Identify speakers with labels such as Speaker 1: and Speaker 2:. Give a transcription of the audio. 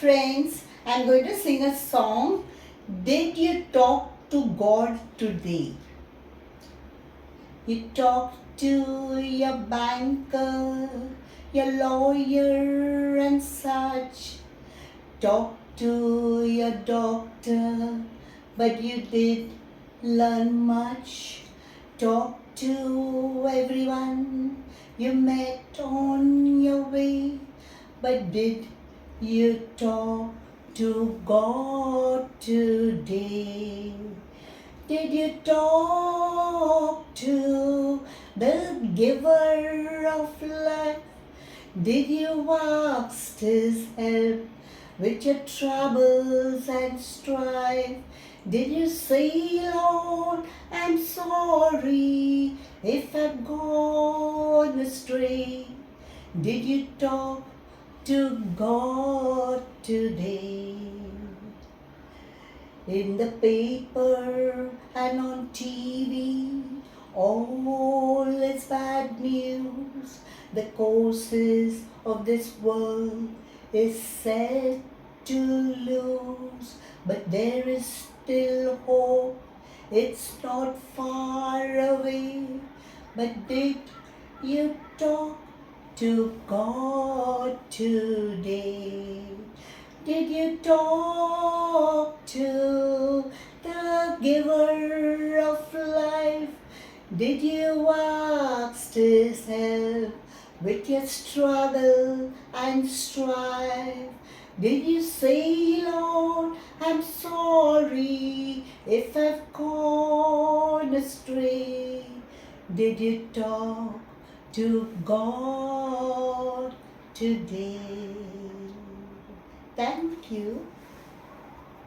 Speaker 1: friends, I'm going to sing a song. Did you talk to God today? You talked to your banker, your lawyer and such. Talked to your doctor, but you did learn much. Talked to everyone you met on your way, but did you talk to God today? Did you talk to the giver of life? Did you ask his help with your troubles and strife? Did you say, Lord, I'm sorry if I've gone astray? Did you talk to God today? In the paper and on TV, all is bad news. The courses of this world is set to lose, but there is still hope. It's not far away. But did you talk to God today? Did you talk to the giver of life? Did you ask his help with your struggle and strife? Did you say, Lord, I'm sorry if I've gone astray? Did you talk to God today? Thank you.